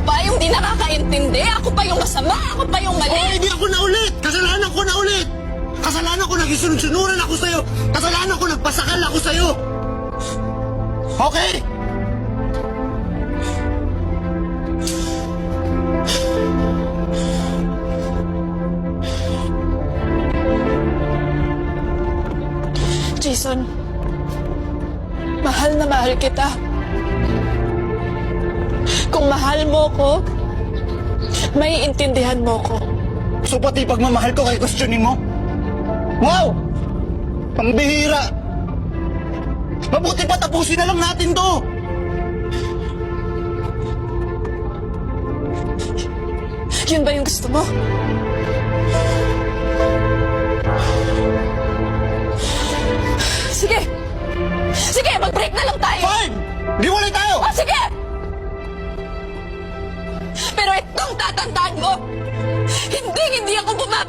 pa yung di nakakaintindi? Ako pa yung masama? Ako pa yung mali? Oh, hindi ako na ulit! Kasalanan ko na ulit! Kasalanan ko nagisunod-sunuran ako sa'yo! Kasalanan ko nagpasakal ako sa'yo! Okay? Jason, mahal na mahal kita. Kung mahal mo ko, maiintindihan mo ko. So pati pagmamahal ko kay questionin mo? Wow! Pambihira! Mabuti pa tapusin na lang natin to! Yun ba yung gusto mo? Sige! Sige, mag-break na lang tayo! Fine! Di walay tayo! O, sige! Pero itong tatandaan mo, hindi ako bumaba